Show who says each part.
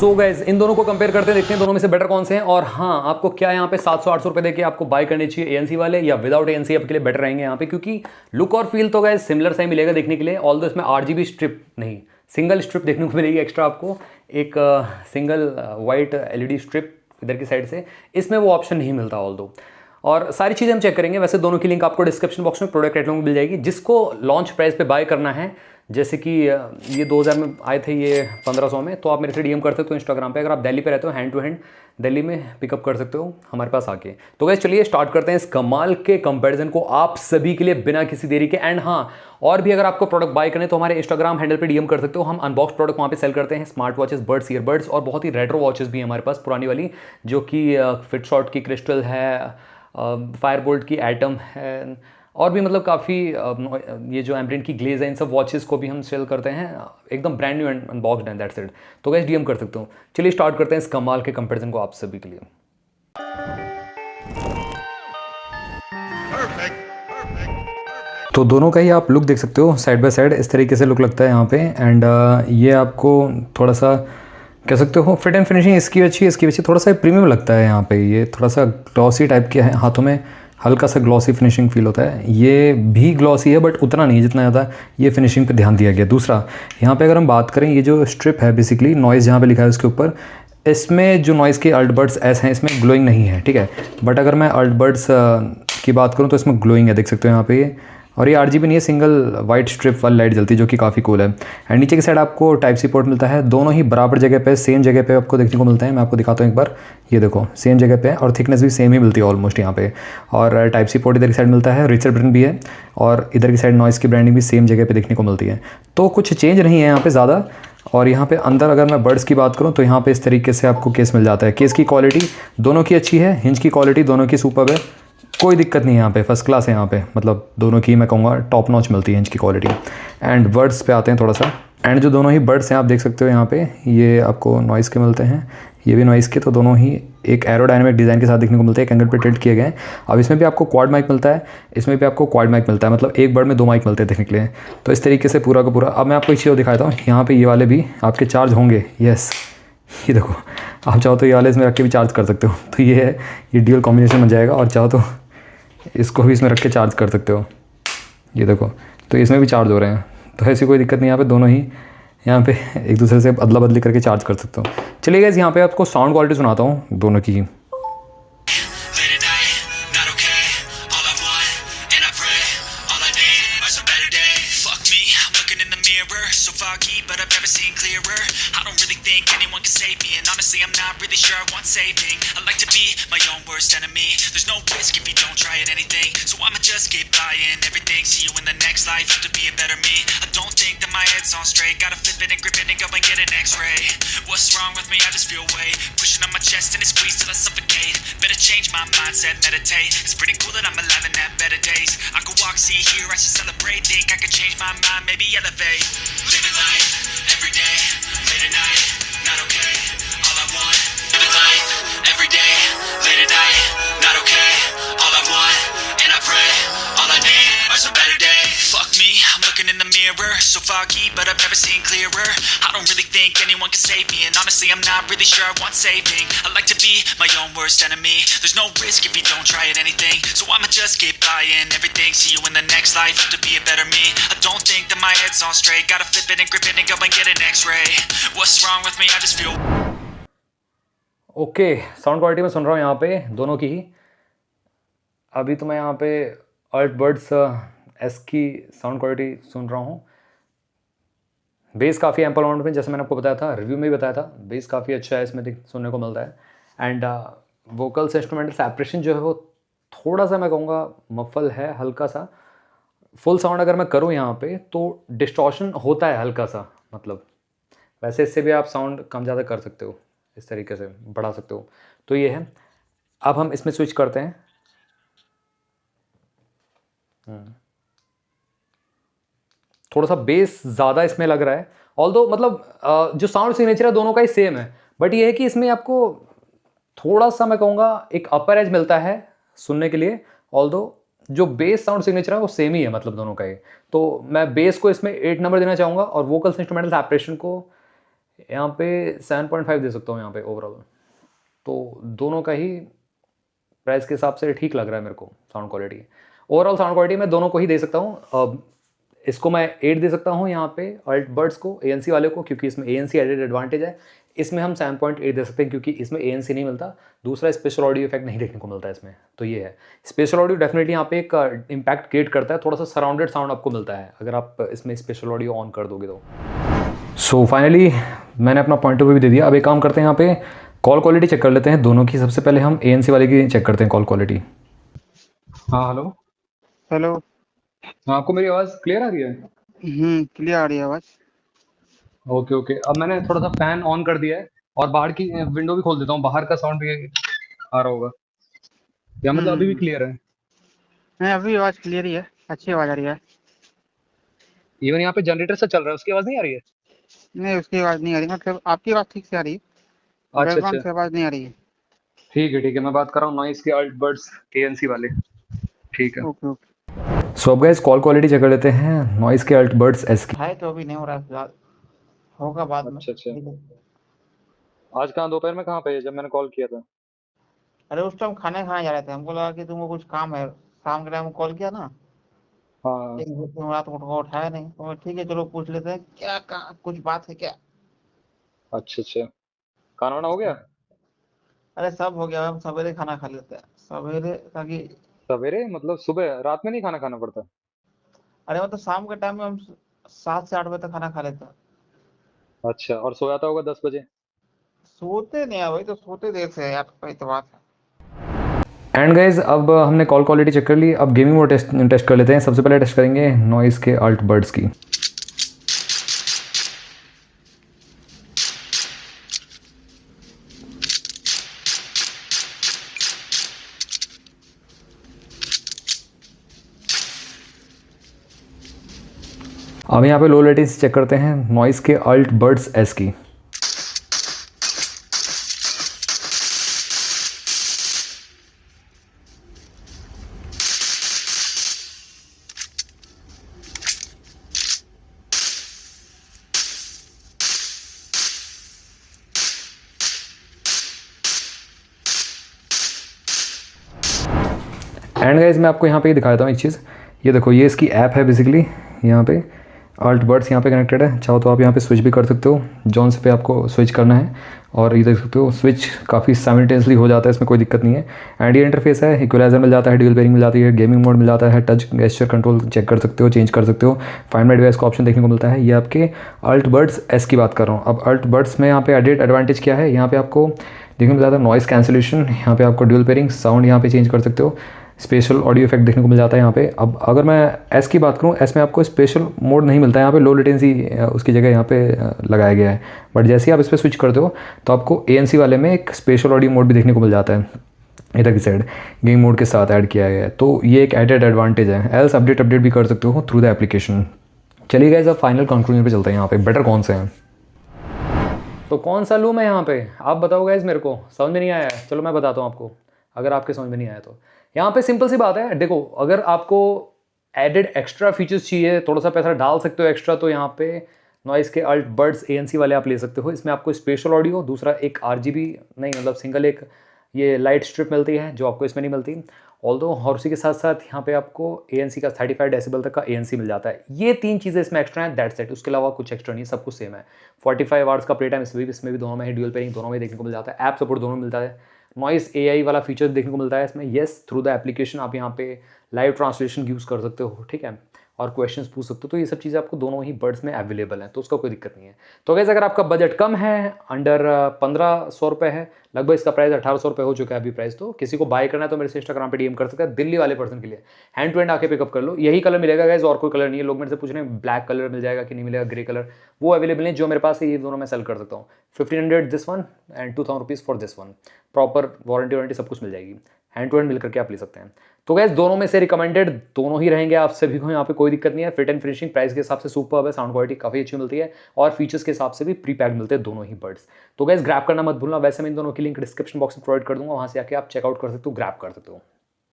Speaker 1: So guys in दोनों को compare करते हैं, देखते हैं दोनों में से बेटर कौन से हैं। और हाँ, आपको क्या यहाँ पे 700-800 रुपए देके आपको बाय करनी चाहिए एएनसी वाले या विदाउट एएनसी आपके लिए बेटर रहेंगे यहाँ पे, क्योंकि लुक और फील तो गाइस सिमिलर सा ही मिलेगा देखने के लिए। ऑल दो इसमें 8GB स्ट्रिप नहीं, सिंगल स्ट्रिप देखने को मिलेगी एक्स्ट्रा आपको, एक सिंगल वाइट एलईडी स्ट्रिप इधर की साइड से, इसमें वो ऑप्शन नहीं मिलता ऑल दो। और सारी चीज़ें हम चेक करेंगे। वैसे दोनों की लिंक आपको डिस्क्रिप्शन बॉक्स में प्रोडक्ट कैटलॉग में मिल जाएगी। जिसको लॉन्च प्राइस पे बाय करना है, जैसे कि ये 2000 में आए थे, ये 1500 में, तो आप मेरे से डीएम कर सकते हो इंस्टाग्राम पे। अगर आप दिल्ली पे रहते हो, हैंड टू हैंड दिल्ली में पिकअप कर सकते हो हमारे पास आके। तो गाइस चलिए स्टार्ट करते हैं इस कमाल के कंपैरिजन को आप सभी के लिए बिना किसी देरी के। एंड हाँ, और भी अगर आपको प्रोडक्ट बाय करने तो हमारे इंस्टाग्राम हैंडल पे डीएम कर सकते हो। हम अनबॉक्स प्रोडक्ट वहाँ पे सेल करते हैं, स्मार्ट वॉचेस, बर्ड्स, ईयरबड्स और बहुत ही रेट्रो वॉचेस भी है हमारे पास, पुरानी वाली, जो कि फिटशॉट की क्रिस्टल है, फायरबोल्ट की एटम है, और भी मतलब काफ़ी ये जो एम्ब्रेन की ग्लेज है, इन सब वॉचेस को भी हम सेल करते हैं एकदम brand new and unboxed and that's it. तो गाइस डीएम कर सकते हो। चलिए स्टार्ट करते हैं इस कमाल के कंपैरिजन को आप सभी के लिए। तो दोनों का ही आप लुक देख सकते हो साइड बाय साइड, इस तरीके से लुक लगता है यहाँ पे। एंड ये आपको थोड़ा सा कह सकते हो फिट एंड फिनिशिंग इसकी अच्छी है, इसकी अच्छी, थोड़ा सा प्रीमियम लगता है यहाँ पे। ये थोड़ा सा ग्लॉसी टाइप के है, हाथों में हल्का सा ग्लॉसी फिनिशिंग फील होता है। ये भी ग्लॉसी है बट उतना नहीं जितना ज़्यादा ये फिनिशिंग पे ध्यान दिया गया। दूसरा यहाँ पे अगर हम बात करें, ये जो स्ट्रिप है बेसिकली नॉइज़ जहाँ पे लिखा है उसके ऊपर, इसमें जो नॉइज़ के अल्टबर्ड्स एस हैं इसमें ग्लोइंग नहीं है, ठीक है। बट अगर मैं अल्टबर्ड्स की बात करूँ तो इसमें ग्लोइंग है, देख सकते हो यहाँ पे ये। और ये 8GB नहीं है, सिंगल वाइट स्ट्रिप वाली लाइट जलती है, जो कि काफ़ी कूल है। एंड नीचे की साइड आपको टाइप सी पोर्ट मिलता है, दोनों ही बराबर जगह पे, सेम जगह पे आपको देखने को मिलता है। मैं आपको दिखाता हूँ एक बार, ये देखो सेम जगह पे, और थिकनेस भी सेम ही मिलती है ऑलमोस्ट यहाँ पे। और टाइप सी पोर्ट इधर की साइड मिलता है, रिचर बटन भी है, और इधर की साइड नॉइज़ की ब्रांडिंग भी सेम जगह पे देखने को मिलती है। तो कुछ चेंज नहीं है यहाँ पे ज़्यादा। और यहाँ पे अंदर अगर मैं बर्ड्स की बात करूँ तो यहाँ पे इस तरीके से आपको केस मिल जाता है। केस की क्वालिटी दोनों की अच्छी है, हिंज की क्वालिटी दोनों की सुपर्ब है, कोई दिक्कत नहीं है यहाँ पे, फर्स्ट क्लास है यहाँ पे, मतलब दोनों की मैं कहूँगा टॉप नॉच मिलती है इनकी क्वालिटी। एंड बर्ड्स पे आते हैं थोड़ा सा। एंड जो दोनों ही बर्ड्स हैं आप देख सकते हो यहाँ पे, ये आपको नॉइज़ के मिलते हैं, ये भी नॉइज़ के, तो दोनों ही एक एरोडायनेमिक डिज़ाइन के साथ देखने को मिलते हैं, एक एंगल पे टिल्ट किए गए हैं। अब इसमें भी आपको क्वाड माइक मिलता है, इसमें भी आपको क्वाड माइक मिलता है, मतलब एक बर्ड में 2 माइक मिलते हैं देखने के लिए। तो इस तरीके से पूरा का पूरा। अब मैं आपको एक चीज़ दिखाता हूँ, यहाँ पर ये वाले भी आपके चार्ज होंगे, येस ये देखो, आप चाहो तो ये वाले इसमें रख के भी चार्ज कर सकते हो। तो ये है, ये ड्यूल कॉम्बिनेशन बन जाएगा, और चाहो तो इसको भी इसमें रख के चार्ज कर सकते हो, ये देखो, तो इसमें भी चार्ज हो रहे हैं। तो ऐसी कोई दिक्कत नहीं, यहाँ पे दोनों ही यहाँ पे एक दूसरे से अदला बदली करके चार्ज कर सकते हो। चलिए गाइस यहाँ पे आपको साउंड क्वालिटी सुनाता हूँ दोनों की।
Speaker 2: Saving. I like to be my own worst enemy. There's no risk if you don't try at anything. So I'ma just keep buying everything. See you in the next life, have to be a better me. I don't think that my head's on straight. Gotta flip it and grip it and go and get an x-ray. What's wrong with me? I just feel weight pushing on my chest and it squeezes till I suffocate. Better change my mindset, meditate. It's pretty cool that I'm alive and have better days. I could walk, see, hear, I should celebrate. Think I could change my mind, maybe elevate. Living life, every day, late at night, not okay. All I want, living life, every day, late at night, not okay. All I want, and I pray, all I need are some better days. Fuck me, I'm looking in the mirror, so foggy, but I've never seen clearer. I don't really think anyone can save me, and honestly I'm not really sure I want saving. I like to be my own worst enemy. There's no risk if you don't try at anything. So I'ma just keep buying everything. See you in the next life, have to be a better me. I don't think that my head's on straight. Gotta flip it and grip it and go and get an x-ray. What's wrong with me? I just feel
Speaker 1: okay, sound quality में सुन रहा हूँ यहाँ पे दोनों की ही। अभी तो मैं यहाँ पे अल्टबर्ड्स एस की साउंड क्वालिटी सुन रहा हूँ। बेस काफ़ी एम्पल अमाउंट में, जैसे मैंने आपको बताया था, रिव्यू में भी बताया था, बेस काफ़ी अच्छा है इसमें सुनने को मिलता है। एंड वोकल्स इंस्ट्रूमेंटल सेपरेशन जो है वो थोड़ा सा मैं कहूँगा मफल है, हल्का सा। फुल साउंड अगर मैं करूँ यहाँ पे तो डिस्टॉर्शन होता है हल्का सा, मतलब वैसे इससे भी आप साउंड कम ज़्यादा कर सकते हो, इस तरीके से बढ़ा सकते हो। तो ये है। अब हम इसमें स्विच करते हैं। थोड़ा सा बेस ज़्यादा इसमें लग रहा है, ऑल्दो मतलब जो साउंड सिग्नेचर है दोनों का ही सेम है, बट ये है कि इसमें आपको थोड़ा सा मैं कहूँगा एक अपर एज मिलता है सुनने के लिए, ऑल्दो जो बेस साउंड सिग्नेचर है वो सेम ही है, मतलब दोनों का ही। तो मैं बेस को इसमें 8 नंबर देना चाहूँगा और वोकल्स इंस्ट्रूमेंटल सेपरेशन को यहाँ पे 7.5 दे सकता हूँ यहाँ पे ओवरऑल। तो दोनों का ही प्राइस के हिसाब से ठीक लग रहा है मेरे को sound quality. Overall sound quality मैं दोनों को ही दे सकता हूँ। इसको मैं 8 दे सकता हूँ यहाँ पे अल्टबर्ड्स को ANC वाले को, क्योंकि इसमें ANC एडेड एडवांटेज है। इसमें हम 7.8 दे सकते हैं क्योंकि इसमें ANC नहीं मिलता, दूसरा स्पेशल ऑडियो इफेक्ट नहीं देखने को मिलता है इसमें। तो ये है स्पेशल ऑडियो डेफिनेटली यहाँ पे एक इम्पैक्ट क्रिएट करता है, थोड़ा सा सराउंडेड साउंड आपको मिलता है अगर आप इसमें स्पेशल ऑडियो ऑन कर दोगे तो। सो फाइनली मैंने अपना पॉइंट ऑफ व्यू भी दे दिया। अब एक काम करते हैं, यहाँ पे कॉल क्वालिटी चेक कर लेते हैं दोनों की। सबसे पहले हम ANC वाले की चेक करते हैं कॉल क्वालिटी। हाँ हेलो।
Speaker 3: हेलो।
Speaker 1: हाँ, आपको मेरी आवाज़ क्लियर आ रही है?
Speaker 3: क्लियर आ रही है आवाज।
Speaker 1: ओके ओके, अब मैंने थोड़ा सा फैन ऑन कर दिया है और बाहर की विंडो भी खोल देता हूँ, बाहर का साउंड भी आ रहा होगा। या मतलब अभी भी
Speaker 3: हम्म
Speaker 1: क्लियर है?
Speaker 3: नहीं, अभी आवाज क्लियर ही है, अच्छी आवाज आ रही है।
Speaker 1: इवन यहाँ पे जनरेटर से चल रहा है, उसकी आवाज़ नहीं आ रही है?
Speaker 3: नहीं, उसकी आवाज नहीं आ रही, मतलब आपकी आवाज ठीक से आ रही है,
Speaker 1: अच्छा अच्छा,
Speaker 3: बैकग्राउंड से आवाज नहीं आ रही है।
Speaker 1: ठीक है, मैं बात कर रहा हूँ नॉइस के अल्टबर्ड्स ANC वाले। ठीक है।
Speaker 3: Okay okay.
Speaker 1: सो अब गाइस कॉल क्वालिटी चेक कर लेते हैं नॉइस के अल्टबर्ड्स S की।
Speaker 3: है तो अभी नहीं हो रहा है फिलहाल, होगा बाद में।
Speaker 1: अच्छा अच्छा,
Speaker 3: ठीक है।
Speaker 1: आज कहाँ दोपहर में कहाँ पे जब मैंने कॉल किया था?
Speaker 3: अरे उस टाइम खाने खाने जा रहे थे, हमको लगा कि तुमको कुछ काम है, शाम के टाइम कॉल किया ना,
Speaker 1: हाँ।
Speaker 3: लेकिन तुम रात को उठाया नहीं, तो ठीक है चलो पूछ लेते हैं क्या कुछ बात है क्या।
Speaker 1: अच्छा अच्छा, खाना वाना हो गया?
Speaker 3: अरे सब हो गया, हम सवेरे खाना खा लेते हैं सवेरे, ताकि
Speaker 1: सवेरे मतलब सुबह, रात में नहीं खाना खाना पड़ता?
Speaker 3: अरे मतलब शाम के टाइम में हम 7 से 8 बजे तक खाना खा लेते हैं।
Speaker 1: अच्छा, और सोया था होगा 10 बजे?
Speaker 3: सोते नहीं है भाई, तो सोते देर से है यार, वही तो बात है।
Speaker 1: एंड गाइज अब हमने कॉल क्वालिटी चेक कर ली, अब गेमिंग मोड टेस्ट कर लेते हैं। सबसे पहले टेस्ट करेंगे नॉइस के अल्टबर्ड्स की। अब यहाँ पे लो लेटेंसी चेक करते हैं नॉइस के अल्टबर्ड्स S की। एंड गाइज मैं आपको यहाँ पे दिखा देता हूँ एक चीज़। ये देखो, ये इसकी ऐप है बेसिकली। यहाँ पे अल्टबर्ड्स यहाँ पे कनेक्टेड है, चाहो तो आप यहाँ पे स्विच भी कर सकते हो, जॉन से पे आपको स्विच करना है। और ये देख सकते हो स्विच काफ़ी साइमल्टेनियसली हो जाता है, इसमें कोई दिक्कत नहीं है। एंड ये इंटरफेस है, इक्वलाइजर मिल जाता है, ड्यूल बेयरिंग मिल जाती है, गेमिंग मोड मिल जाता है, टच गेस्चर कंट्रोल चेक कर सकते हो, चेंज कर सकते हो, फाइंड माय डिवाइस का ऑप्शन देखने को मिलता है। ये आपके अल्टबर्ड्स S की बात कर रहा हूँ। अब अल्टबर्ड्स में यहाँ पे एडेड एडवांटेज क्या है, यहाँ पे आपको देखने को मिल जाता है नॉइस कैंसिलेशन, यहाँ पे आपको ड्यूल पेयरिंग, साउंड यहाँ पे चेंज कर सकते हो, स्पेशल ऑडियो इफेक्ट देखने को मिल जाता है यहाँ पे। अब अगर मैं S की बात करूँ, S में आपको स्पेशल मोड नहीं मिलता है, यहाँ पे लो लेटेंसी उसकी जगह यहाँ पे लगाया गया है। बट जैसे ही आप इस पर स्विच करते हो तो आपको ANC वाले में एक स्पेशल ऑडियो मोड भी देखने को मिल जाता है, इधर की साइड गेम मोड के साथ ऐड किया गया है। तो ये एक एडेड एडवांटेज है। एल्स अपडेट भी कर सकते हो थ्रू द एप्लीकेशन। चलिए गाइस अब फाइनल कंक्लूजन पे चलते हैं, यहाँ पे बेटर कौन से हैं। तो कौन सा लूँ मैं यहाँ पे, आप बताओ गाइस, मेरे को समझ में नहीं आया है। चलो मैं बताता हूँ आपको, अगर आपके समझ में नहीं आया तो। यहाँ पे सिंपल सी बात है, देखो अगर आपको एडेड एक्स्ट्रा फीचर्स चाहिए, थोड़ा सा पैसा डाल सकते हो एक्स्ट्रा, तो यहाँ पे नॉइस के अल्टबर्ड्स ANC वाले आप ले सकते हो। इसमें आपको स्पेशल ऑडियो, दूसरा एक RGB नहीं मतलब सिंगल एक ये लाइट स्ट्रिप मिलती है जो आपको इसमें नहीं मिलती। ऑल्दो और उसी के साथ साथ यहाँ पे आपको ANC का 35 डेसिबल तक का ANC मिल जाता है। ये 3 चीज़ें इसमें एक्स्ट्रा हैं, दैट्स इट। उसके अलावा कुछ एक्स्ट्रा नहीं, सब कुछ सेम है। 45 आवर्स का प्ले टाइम इसमें भी दोनों में है, ड्यूल पेयरिंग दोनों में देखने को मिल जाता है, ऐप सपोर्ट दोनों मिलता है, नॉइस AI वाला फीचर देखने को मिलता है इसमें। येस, थ्रू द एप्लीकेशन आप यहाँ पे लाइव ट्रांसलेशन यूज़ कर सकते हो, ठीक है, और क्वेश्चंस पूछ सकते हो। तो ये सब चीज़ें आपको दोनों ही बर्ड्स में अवेलेबल हैं, तो उसका कोई दिक्कत नहीं है। तो गाइस अगर आपका बजट कम है, अंडर 1500 रुपये है, लगभग इसका प्राइस 1800 रुपये हो चुका है अभी प्राइस, तो किसी को बाय करना है तो मेरे से इंस्टाग्राम पे DM कर सकता है। दिल्ली वाले पर्सन के लिए हैंड टू हैंड आके पिकअप कर लो, यही कलर मिलेगा गाइस, और कोई कलर नहीं है। लोग मेरे से पूछ रहे हैं ब्लैक कलर मिल जाएगा कि नहीं मिलेगा, ग्रे कलर, वो अवेलेबल नहीं। जो मेरे पास है ये दोनों मैं सेल कर सकता हूँ। 1500 this one and 2000 rupees for this one. Proper warranty सब कुछ मिल जाएगी, हैंड टू हैंड मिल करके आप ले सकते हैं। तो गैस दोनों में से रिकमेंडेड दोनों ही रहेंगे आप सभी को, यहाँ पे कोई दिक्कत नहीं है। फिट एंड फिनिशिंग प्राइस के हिसाब से सुपर्ब है, साउंड क्वालिटी काफ़ी अच्छी मिलती है, और फीचर्स के हिसाब से भी प्री पैक्ड मिलते हैं दोनों ही बर्ड्स। तो गैस ग्रैब करना मत भूलना। वैसे मैं इन दोनों की लिंक डिस्क्रिप्शन बॉक्स में प्रोवाइड कर दूंगा, वहाँ से आके आप चेकआउट कर सकते हो, ग्रैब कर सकते हो।